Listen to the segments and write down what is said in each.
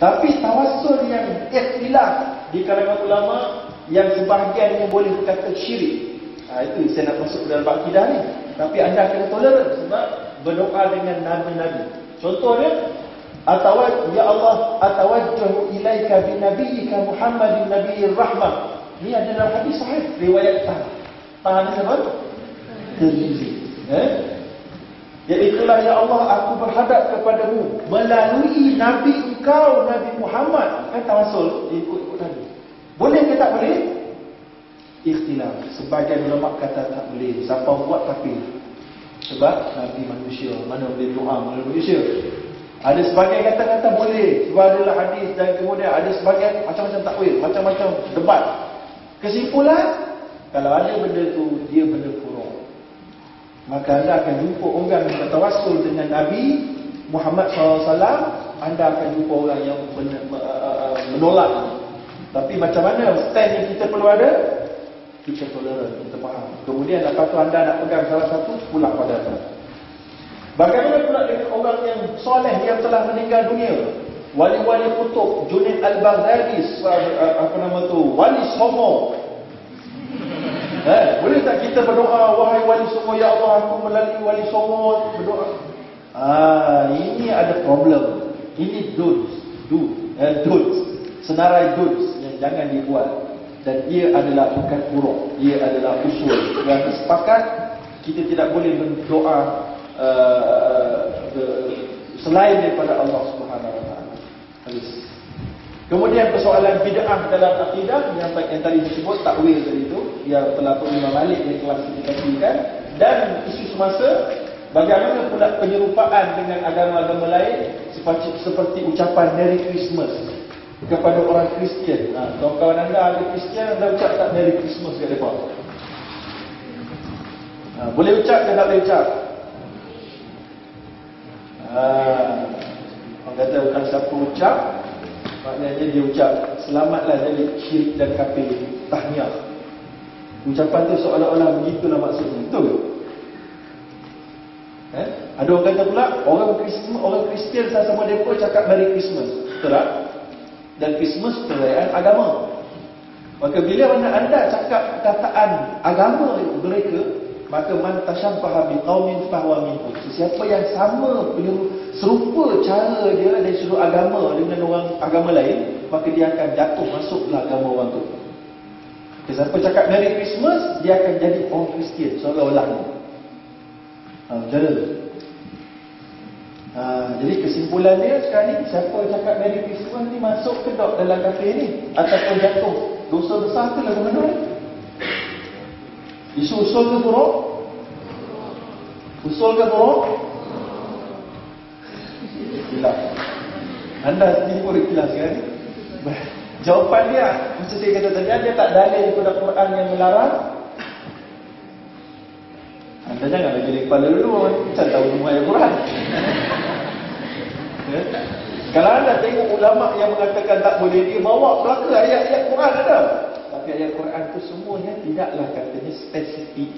Tapi tawassul yang ikhtilaf di kalangan ulama, yang sebahagiannya boleh berkata syirik. Itu saya nak masuk dalam akidah ni. Tapi anda kena toleran sebab berdoa dengan nabi-nabi. Contohnya, ya Allah, atawajjahu ilaika bi nabiyyika Muhammadin nabiyir rahmah. Ini ada dalam hadis sahih riwayat Tahan siapa? Tirmizi. Iaitulah ya Allah, aku berhadap kepadamu melalui Nabi engkau, Nabi Muhammad. Kan tawassul, ikut Nabi. Boleh ke tak boleh? Ikhtilaf. Sebagian ulama kata tak boleh. Siapa buat kafir. Sebab Nabi manusia, mana boleh doa melalui manusia. Ada sebagian kata boleh, sebab adalah hadis, dan kemudian ada sebagian macam-macam takwil, macam-macam debat. Kesimpulan, kalau ada benda tu, dia benda furuk. Maka anda akan jumpa orang yang bertawassul dengan Nabi Muhammad SAW, anda akan jumpa orang yang menolak. Tapi macam mana stand yang kita perlu ada? Kita toleran, kita faham. Kemudian lepas tu anda nak pegang salah satu, pulang pada atas. Bagaimana pula dengan orang yang soleh yang telah meninggal dunia? Wali-wali kutub, Junaid Al-Baghdadi, Wali Songo. Boleh tak kita berdoa, wahai Wali Songo, ya Allah, aku melalui Wali Songo berdoa? Ini ada problem. Ini dudes, senarai dudes yang jangan dibuat. Dan ia adalah bukan buruk, ia adalah usul. Yang sepakat, kita tidak boleh berdoa selain daripada Allah Subhanahu Wa Taala. Kemudian persoalan bid'ah dalam akidah yang tadi disebut takwil tadi itu, yang telah Imam Malik yang klasifikasikan, dan isu semasa bagaimana pula penyerupaan dengan agama-agama lain seperti ucapan Merry Christmas kepada orang Kristian. Kawan-kawan anda ada Kristian, anda ucap tak Merry Christmas kat mereka? Boleh ucap ke tak boleh ucap? Orang kata bukan siapa ucap, maknanya dia ucap selamatlah dari syirik dan kafir, tahniah. Ucapan tu seolah-olah begitulah maksudnya. Betul ke? Ada orang kata pula orang Kristian sama mereka cakap Merry Christmas. Betul tak? Dan Christmas perayaan agama. Maka bila mana anda cakap perkataan agama mereka, maka man tashabbaha biqaumin fahuwa minhum. Sesiapa yang sama serupa cara dia dari sudut agama dengan orang agama lain, maka dia akan jatuh masuklah agama orang tu. Siapa cakap Merry Christmas, dia akan jadi orang Kristian seolah-olahnya. Jadi kesimpulan dia sekarang ni, siapa cakap Merry Christmas ni masuk ke tak dalam kafir ni, ataupun jatuh dosa besar ke lagu mana? Isu usul ke buruk? Usul ke buruk? Ikhtilaf. Anda sendiri pun ikhtilaf sekarang ni. Jawapan dia, macam saya kata tadi, dia tak dalil daripada Quran yang melarang. Anda janganlah jadi kepala dulu, macam tahu semua ayat Quran. Kalau anda tengok ulama yang mengatakan tak boleh, dia bawa belaka ayat-ayat Quran ada. Tapi ayat Quran tu semuanya tidaklah katanya spesifik.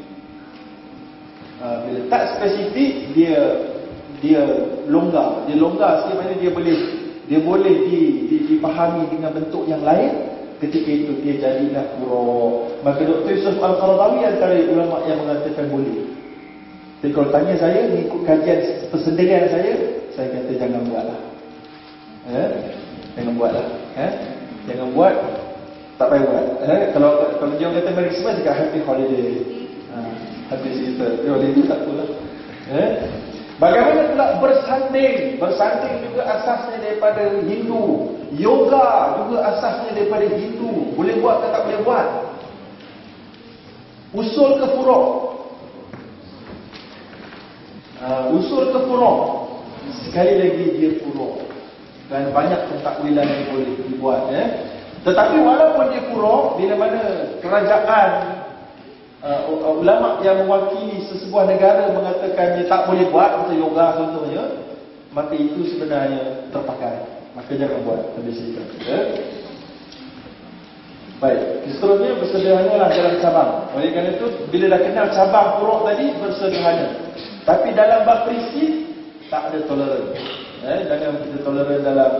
Bila tak spesifik, dia longgar. Dia longgar sikit, mana dia boleh dipahami dengan bentuk yang lain. Ketika itu dia jadilah kurang. Maka Dr. Yusuf Al-Qaradawi antara ulama yang mengatakan boleh. Jadi kalau tanya saya, mengikut kajian persendirian saya kata jangan buatlah. Jangan buatlah. Jangan buat, tak payah buat. Kalau dia kata Merry Christmas, dia kata Happy Holiday. Happy Easter. Holiday tak apalah. Bagaimana pula bersanding? Bersanding juga asasnya daripada Hindu. Yoga juga asasnya daripada Hindu. Boleh buat ke tak boleh buat? Usul ke furuk? Usul ke furuk? Sekali lagi dia furuk. Dan banyak pentakwilan yang boleh dibuat. Tetapi walaupun dia furuk, bila mana kerajaan, ulama yang mewakili sesebuah negara mengatakan dia tak boleh buat, macam yoga contohnya, maka itu sebenarnya terpakai. Maka jangan buat. Habis itu. Baik, seterusnya bersederhanalah dalam cabang. Oleh kerana itu, bila dah kenal cabang furuk tadi, bersederhana. Tapi dalam bab prinsip, tak ada toleran. Jangan kita toleran dalam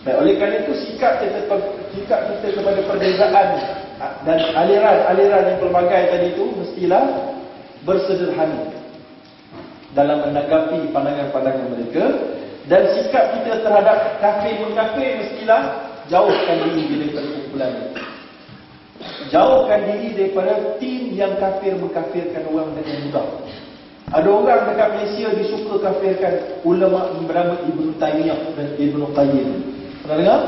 Baik, oleh kerana itu sikap kita kepada perbezaan dan aliran yang pelbagai tadi itu mestilah bersederhana dalam menanggapi pandangan-pandangan mereka, dan sikap kita terhadap kafir-mengkafir mestilah jauhkan diri daripada kumpulan ini. Jauhkan diri daripada tim yang kafir mengkafirkan orang dengan mudah. Ada orang dekat Malaysia disuka kafirkan ulama bernama Ibnu Taimiyah dan Ibnu Qayyim. Pernah dengar?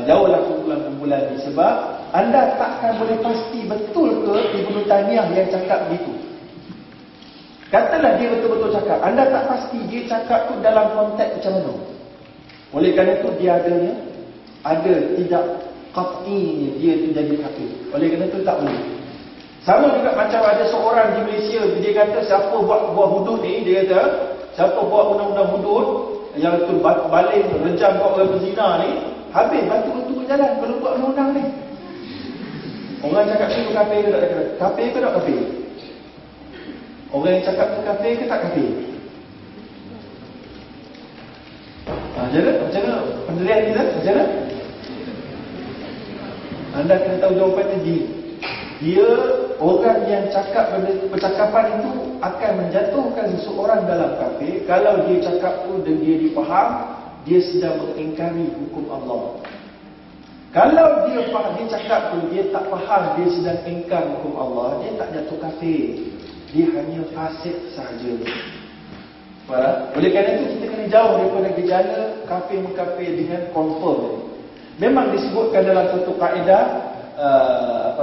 Jauhlah kumpulan-kumpulan ini, sebab anda takkan boleh pasti betul ke Ibnu Taimiyah yang cakap begitu. Katalah dia betul-betul cakap, anda tak pasti dia cakap tu dalam konteks macam mana. Oleh kerana itu dia ada tidak qat'i dia tu jadi kafir. Oleh kerana itu tak boleh. Sama juga macam ada seorang di Malaysia, dia kata siapa buat hudud ni, dia kata siapa buat undang-undang hudud yang tu balik rejam kat orang berzina ni, habis batu-batu berjalan kalau buat undang-undang ni. Orang cakap tu kafir ke tak kafir? Kafir ke tak kafir? Orang yang cakap tu kafir ke tak kafir? Macam mana pendirian kita? Macam mana? Anda kena tahu jawapan dia orang yang cakap percakapan itu akan menjatuhkan seseorang dalam kafir kalau dia cakap tu dan dia difaham dia sedang mengingkari hukum Allah. Kalau dia cakap tu dia tak faham dia sedang ingkar hukum Allah, dia tak jatuh kafir, dia hanya fasik sahaja. Oleh kerana itu kita kena jauh daripada gejala kafir-mengkafir dengan confirm. Memang disebutkan dalam satu kaedah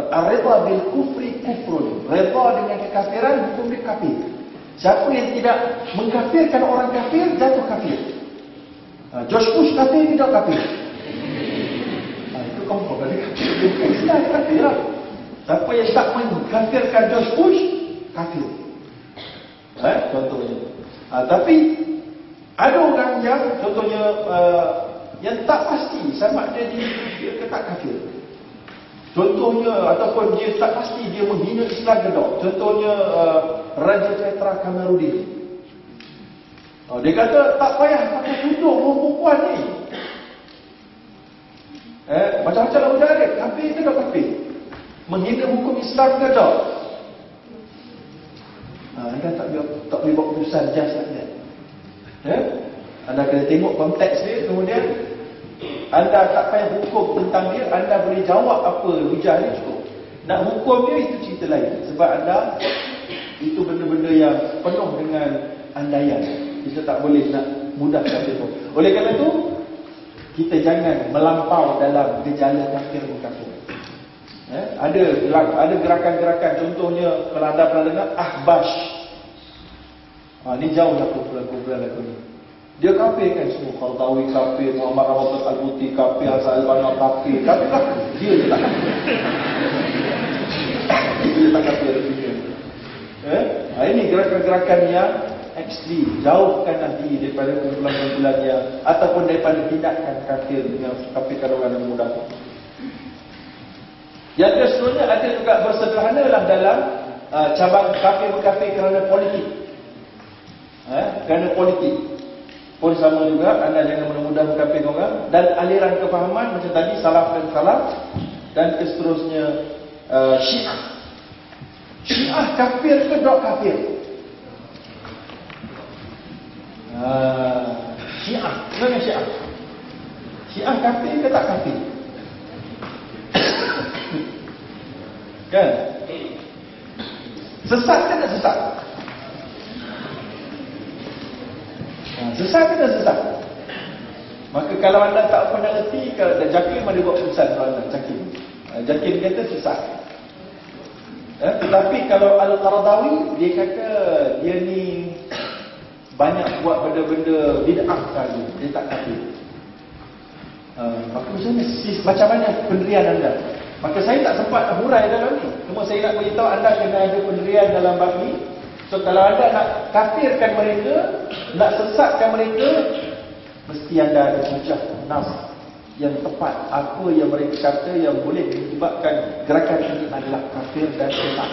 ar-ridha bil kufri kufrun. Redha dengan kekafiran hukum dia kafir. Siapa yang tidak mengkafirkan orang kafir jatuh kafir. George Bush kafir tidak kafir. Itu confirm dari kafir. Islam kafir lah. Siapa yang tak mengkafirkan George Bush kafir. Contohnya. Tapi ada orang yang contohnya yang tak pasti sama ada dia kafir ke tak kafir. Contohnya ataupun dia tak pasti dia menghina Islam ke tak. Contohnya Raja Petra Kamarudin. Dia kata tak payah pakai tudung perempuan ni. Macam-macam udah ada. Kafir ke tak kafir? Menghina hukum Islam ke tak? Anda tak boleh buat keputusan just like that. Anda kena tengok konteks dia, kemudian anda tak payah hukum tentang dia, anda boleh jawab apa hujah dia cukup. Nak hukum dia itu cerita lain, sebab anda itu benda-benda yang penuh dengan andaian. Kita tak boleh nak mudahkan dia. Oleh kerana itu kita jangan melampau dalam gejala kafir-mengkafir. Ada gerakan-gerakan, contohnya kalau anda pernah dengar Ahbash. Ni jauh dah kumpulan-kumpulan lagu ni. Dia kafir kan semua. Qaradawi kafir, Muhammad Rawatib Al-Buti kafir, Hasan Al-Banna kafir. Kafir lah. Dia je tak kafir. Dia tak kafir. Ini gerakan-gerakan yang ekstrim. Jauhkanlah diri daripada kumpulan-kumpulan yang ataupun daripada tindakan kafir dengan kafirkan orang yang mudah. Yang keseluruhnya ada juga bersederhana lah dalam cabang kafir-mengkafir kerana politik. Kerana politik pun sama juga, anda jangan mudah-mudah mengkafirkan orang. Dan aliran kefahaman macam tadi, salaf dan khalaf. Dan seterusnya Syiah. Syiah kafir ke tak kafir? Syiah, mana Syiah? Syiah kafir ke tak kafir? Kan? Sesat ke tak sesat? Sesat ke tak sesat? Maka kalau anda tak pernah reti, kalau Jakim ada buat keputusan kalau anda Jakim kata sesat. Tetapi kalau Al-Qaradawi, dia kata dia ni banyak buat benda-benda bid'ah kali, dia tak kafir. Maka macam mana pendirian anda? Maka saya tak sempat nak hurai dalam ni. Cuma saya nak beritahu anda kena ada pendirian dalam bab ni. So kalau anda nak kafirkan mereka, nak sesatkan mereka, mesti anda ada hujah nas yang tepat. Apa yang mereka kata yang boleh menyebabkan gerakan ini adalah kafir dan sesat.